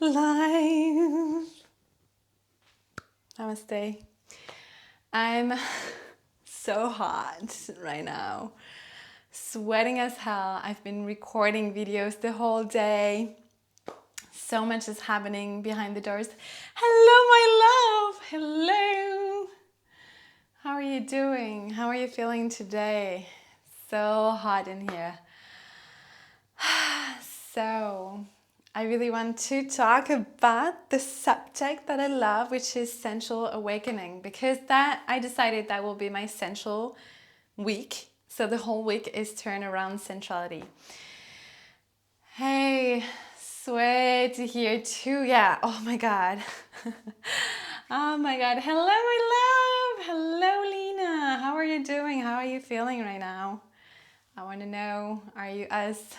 Live. Namaste. I'm so hot right now, sweating as hell. I've been recording videos the whole day. So much is happening behind the doors. Hello, my love. Hello. How are you doing? How are you feeling today? So hot in here. So, I really want to talk about the subject that I love, which is sensual awakening, because that I decided that will be my sensual week. So the whole week is turned around sensuality. Hey, sweat here too. Yeah. Oh my God. Oh my God. Hello, my love. Hello, Lina. How are you doing? How are you feeling right now? I want to know, are you as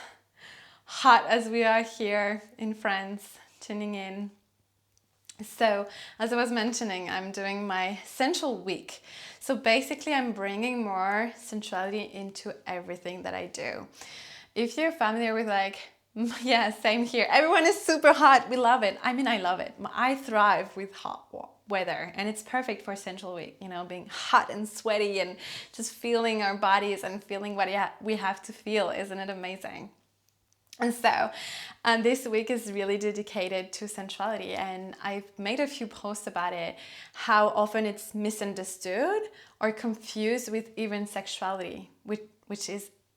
hot as we are here in France, tuning in? So, as I was mentioning, I'm doing my sensual week. So basically, I'm bringing more sensuality into everything that I do. If you're familiar with yeah, same here. Everyone is super hot. We love it. I mean, I love it. I thrive with hot weather, and it's perfect for sensual week, you know, being hot and sweaty and just feeling our bodies and feeling what we have to feel. Isn't it amazing? And so, this week is really dedicated to sensuality, and I've made a few posts about it, how often it's misunderstood or confused with even sexuality, which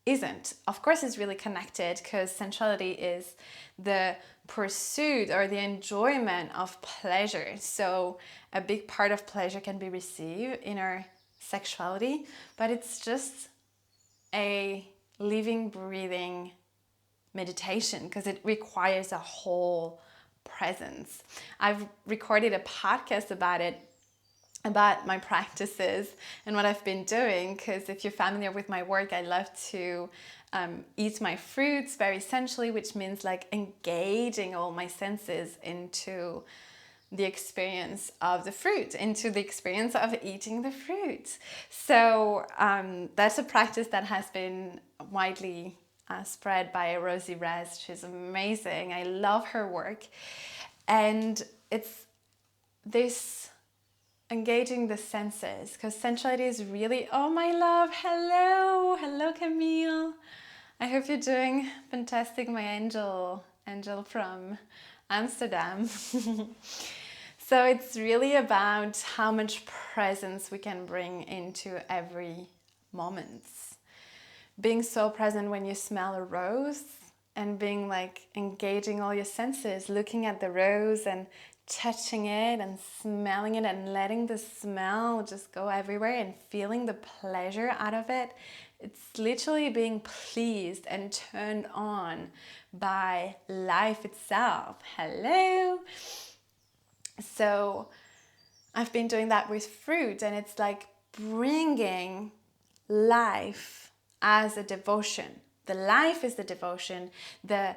isn't. Of course, it's really connected because sensuality is the pursuit or the enjoyment of pleasure. So, a big part of pleasure can be received in our sexuality, but it's just a living, breathing meditation because it requires a whole presence. I've recorded a podcast about it, about my practices and what I've been doing, because if you're familiar with my work, I love to eat my fruits very sensually, which means like engaging all my senses into the experience of the fruit, into the experience of eating the fruit. So that's a practice that has been widely spread by Rosie Rez. She's amazing. I love her work. And it's this engaging the senses, because sensuality is really, oh my love, hello Camille. I hope you're doing fantastic, my angel from Amsterdam. So it's really about how much presence we can bring into every moment. Being so present when you smell a rose and being like engaging all your senses, looking at the rose and touching it and smelling it and letting the smell just go everywhere and feeling the pleasure out of it. It's literally being pleased and turned on by life itself. Hello. So I've been doing that with fruit, and it's like bringing life as a devotion. The life is the devotion. The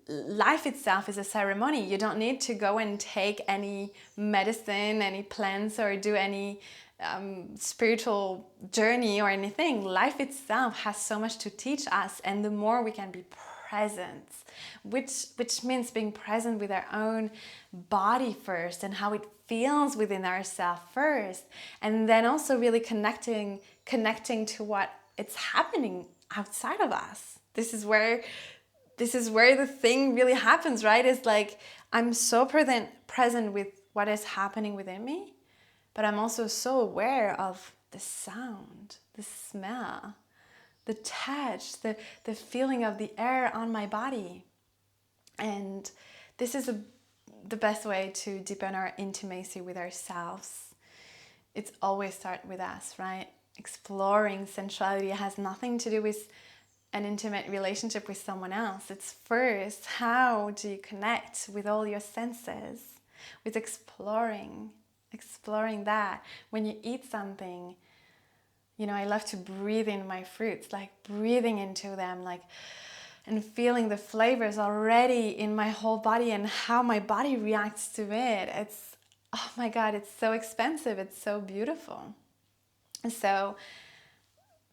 life itself is a ceremony. You don't need to go and take any medicine, any plants, or do any spiritual journey or anything. Life itself has so much to teach us, and the more we can be present, which means being present with our own body first and how it feels within ourselves first, and then also really connecting to what it's happening outside of us. This is where the thing really happens, right? It's like I'm so present with what is happening within me, but I'm also so aware of the sound, the smell, the touch, the feeling of the air on my body. And this is the best way to deepen our intimacy with ourselves. It's always start with us, right? Exploring sensuality has nothing to do with an intimate relationship with someone else. It's first, how do you connect with all your senses? With exploring that. When you eat something, you know, I love to breathe in my fruits, like breathing into them, like, and feeling the flavors already in my whole body and how my body reacts to it. It's, oh my God, it's so expensive. It's so beautiful. So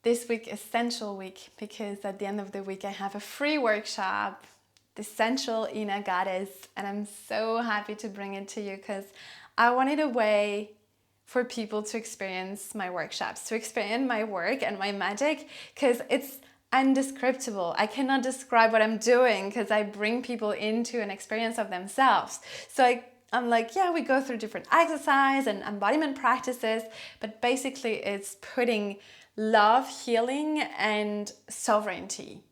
this week is Sensual Week, because at the end of the week I have a free workshop the Sensual Inner Goddess, and I'm so happy to bring it to you because I wanted a way for people to experience my workshops, to experience my work and my magic, because it's indescribable. I cannot describe what I'm doing because I bring people into an experience of themselves. So I'm like, yeah, we go through different exercise and embodiment practices, but basically it's putting love, healing, and sovereignty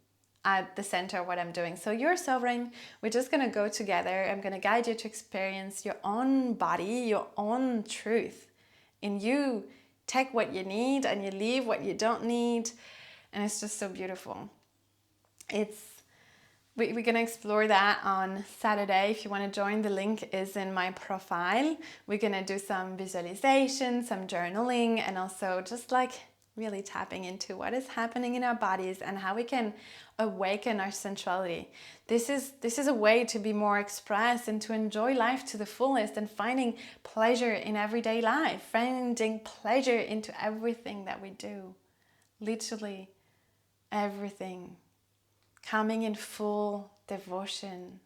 at the center of what I'm doing. So you're sovereign. We're just going to go together. I'm going to guide you to experience your own body, your own truth. And you take what you need and you leave what you don't need. And it's just so beautiful. We're going to explore that on Saturday. If you want to join, the link is in my profile. We're going to do some visualization, some journaling, and also just like really tapping into what is happening in our bodies and how we can awaken our sensuality. This is a way to be more expressed and to enjoy life to the fullest and finding pleasure in everyday life, finding pleasure into everything that we do. Literally everything. Coming in full devotion,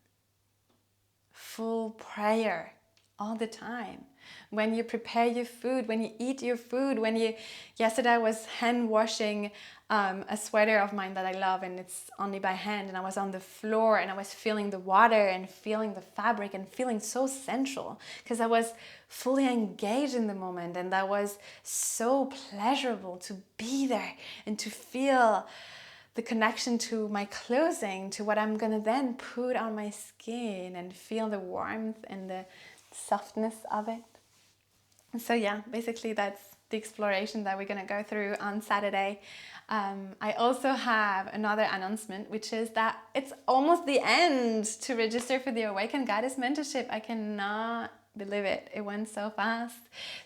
full prayer all the time. When you prepare your food, when you eat your food, yesterday I was hand washing a sweater of mine that I love, and it's only by hand, and I was on the floor and I was feeling the water and feeling the fabric and feeling so sensual because I was fully engaged in the moment, and that was so pleasurable to be there and to feel the connection to my clothing, to what I'm gonna then put on my skin, and feel the warmth and the softness of it. So yeah, basically that's the exploration that we're going to go through on Saturday. I also have another announcement, which is that it's almost the end to register for the Awaken Goddess Mentorship. I cannot believe it. It went so fast.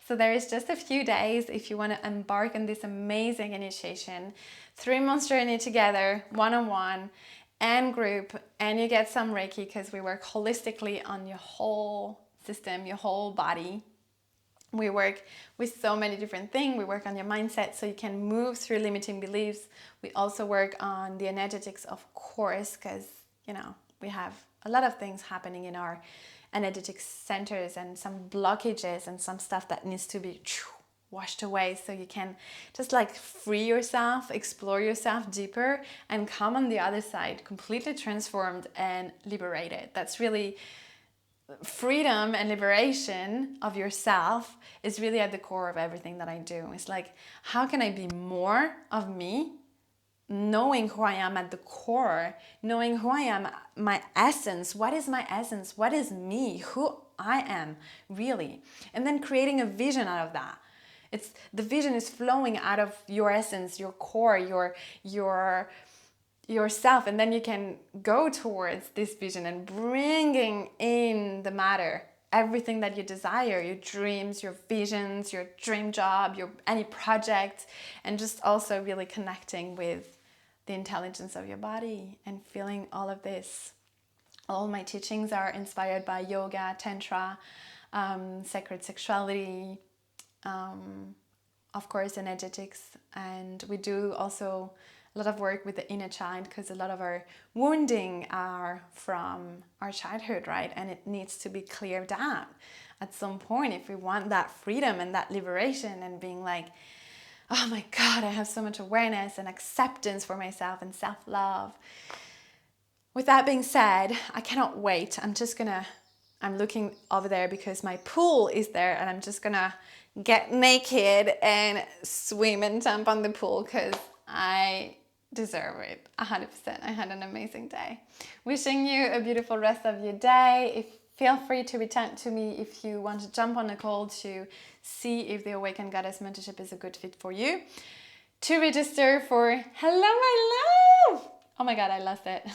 So there is just a few days if you want to embark on this amazing initiation. 3 months journey together, one-on-one and group, and you get some Reiki because we work holistically on your whole system, your whole body. We work with so many different things. We work on your mindset so you can move through limiting beliefs. We also work on the energetics, of course, because, we have a lot of things happening in our energetic centers and some blockages and some stuff that needs to be washed away so you can just like free yourself, explore yourself deeper, and come on the other side completely transformed and liberated. That's really freedom and liberation of yourself is really at the core of everything that I do. It's like, how can I be more of me, knowing who I am at the core, knowing who I am, my essence. What is my essence? What is me? Who I am, really? And then creating a vision out of that. The vision is flowing out of your essence, your core, yourself, and then you can go towards this vision and bringing in the matter, everything that you desire, your dreams, your visions, your dream job, any project, and just also really connecting with the intelligence of your body and feeling all of this. All my teachings are inspired by yoga, tantra, sacred sexuality, of course energetics, and we do also a lot of work with the inner child because a lot of our wounding are from our childhood, right? And it needs to be cleared out at some point if we want that freedom and that liberation and being like, oh my God, I have so much awareness and acceptance for myself and self-love. With that being said, I cannot wait. I'm looking over there because my pool is there, and I'm just gonna get naked and swim and jump on the pool because I deserve it 100%. I had an amazing day. Wishing you a beautiful rest of your day. Feel free to reach out to me if you want to jump on a call to see if the Awaken Goddess Mentorship is a good fit for you. To register for Hello My Love! Oh my God, I lost it.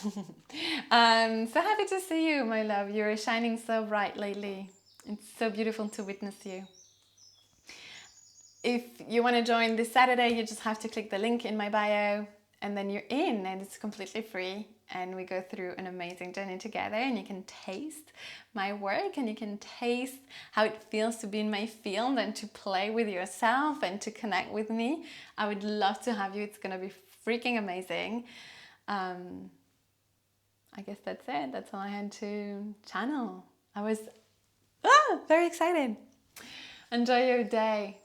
I'm so happy to see you, my love. You're shining so bright lately. It's so beautiful to witness you. If you want to join this Saturday, you just have to click the link in my bio, and then you're in, and it's completely free, and we go through an amazing journey together, and you can taste my work, and you can taste how it feels to be in my field and to play with yourself and to connect with me. I would love to have you. It's going to be freaking amazing. I I guess that's it. That's all I had to channel. I was very excited. Enjoy your day.